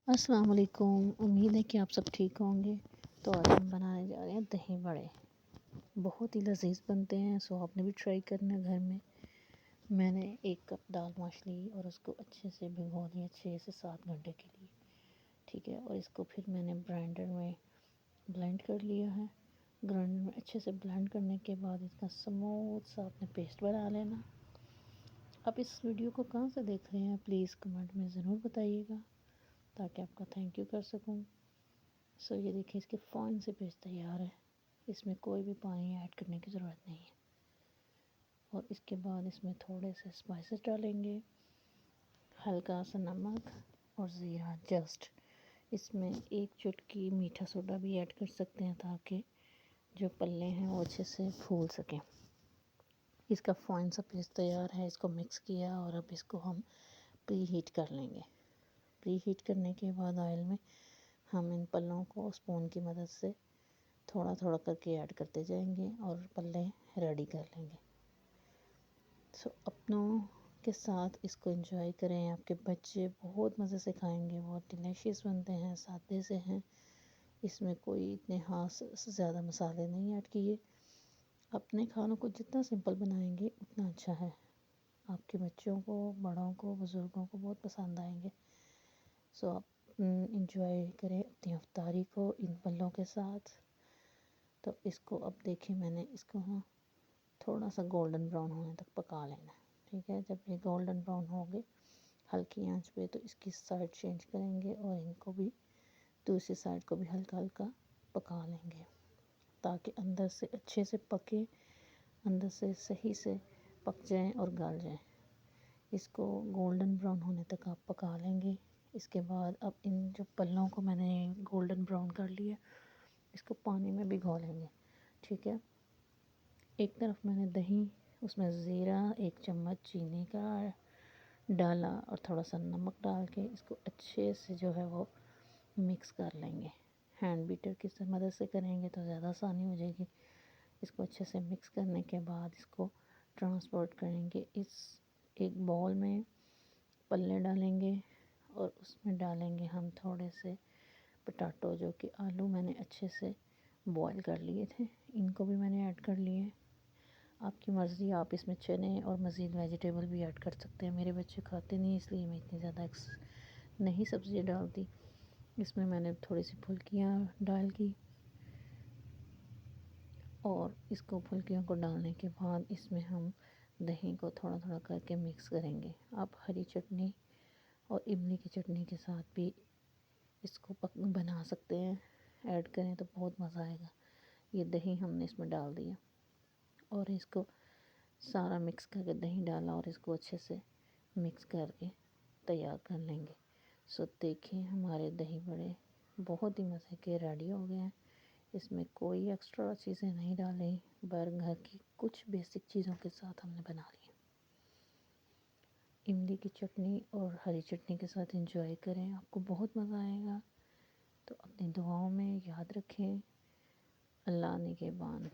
अस्सलाम वालेकुम। उम्मीद है कि आप सब ठीक होंगे। तो आज हम बनाने जा रहे हैं दही बड़े। बहुत ही लजीज बनते हैं, सो आपने भी ट्राई करना है घर में। मैंने 1 कप दाल माश ली और उसको अच्छे से भिगो दिया 6 से 7 घंटे के लिए। ठीक है, और इसको फिर मैंने ब्लेंडर में ब्लेंड कर लिया है। ग्राइंडर में अच्छे से ब्लेंड करने के बाद इसका स्मूथ सा आपने पेस्ट बना लेना। आप इस वीडियो को कहाँ से देख रहे हैं प्लीज़ कमेंट में ज़रूर बताइएगा, ताकि आपका थैंक यू कर सकूँ। सो ये देखिए, इसके फाइन से पेस्ट तैयार है। इसमें कोई भी पानी ऐड करने की ज़रूरत नहीं है। और इसके बाद इसमें थोड़े से स्पाइसेस डालेंगे, हल्का सा नमक और ज़ीरा जस्ट। इसमें 1 चुटकी मीठा सोडा भी ऐड कर सकते हैं, ताकि जो पल्ले हैं वो अच्छे से फूल सकें। इसका फाइन सा पेस्ट तैयार है। इसको मिक्स किया और अब इसको हम प्री हीट कर लेंगे। प्री हीट करने के बाद ऑयल में हम इन पल्लों को स्पून की मदद से थोड़ा थोड़ा करके ऐड करते जाएंगे और पल्ले रेडी कर लेंगे। सो अपनों के साथ इसको एंजॉय करें। आपके बच्चे बहुत मज़े से खाएंगे। बहुत डिलीशियस बनते हैं, सादे से हैं। इसमें कोई इतने खास ज़्यादा मसाले नहीं ऐड किए। अपने खानों को जितना सिंपल बनाएंगे उतना अच्छा है। आपके बच्चों को, बड़ों को, बुज़ुर्गों को बहुत पसंद आएंगे। सो आप इंजॉय करें अपनी इफ्तारी को इन पल्लों के साथ। तो इसको अब देखिए, मैंने इसको थोड़ा सा गोल्डन ब्राउन होने तक पका लेना है। ठीक है, जब ये गोल्डन ब्राउन हो गए हल्की आंच पे, तो इसकी साइड चेंज करेंगे और इनको भी दूसरी साइड को भी हल्का हल्का पका लेंगे, ताकि अंदर से अच्छे से पके, अंदर से सही से पक जाएं और गल जाएं। इसको गोल्डन ब्राउन होने तक आप पका लेंगे। इसके बाद अब इन जो पल्लों को मैंने गोल्डन ब्राउन कर लिया, इसको पानी में भिगो लेंगे। ठीक है, एक तरफ मैंने दही, उसमें ज़ीरा, 1 चम्मच चीनी का डाला और थोड़ा सा नमक डाल के इसको अच्छे से जो है वो मिक्स कर लेंगे। हैंड बीटर की मदद से करेंगे तो ज़्यादा आसानी हो जाएगी। इसको अच्छे से मिक्स करने के बाद इसको ट्रांसपोर्ट करेंगे। इस एक बाउल में पल्ले डालेंगे और उसमें डालेंगे हम थोड़े से पोटैटो, जो कि आलू मैंने अच्छे से बॉईल कर लिए थे, इनको भी मैंने ऐड कर लिए। आपकी मर्ज़ी, आप इसमें चने और मज़ीद वेजिटेबल भी ऐड कर सकते हैं। मेरे बच्चे खाते नहीं, इसलिए मैं इतनी ज़्यादा नहीं सब्ज़ियाँ डालती। इसमें मैंने थोड़ी सी फुल्कियाँ डाल की और इसको फुल्कियों को डालने के बाद इसमें हम दही को थोड़ा थोड़ा करके मिक्स करेंगे। आप हरी चटनी और इमली की चटनी के साथ भी इसको बना सकते हैं। ऐड करें तो बहुत मज़ा आएगा। ये दही हमने इसमें डाल दिया और इसको सारा मिक्स करके, दही डाला और इसको अच्छे से मिक्स करके तैयार कर लेंगे। सो देखिए, हमारे दही बड़े बहुत ही मज़े के रेडी हो गए हैं। इसमें कोई एक्स्ट्रा चीज़ें नहीं डाली, घर की कुछ बेसिक चीज़ों के साथ हमने बना लिए। इमली की चटनी और हरी चटनी के साथ एंजॉय करें, आपको बहुत मज़ा आएगा। तो अपनी दुआओं में याद रखें। अल्लाह निगहबान।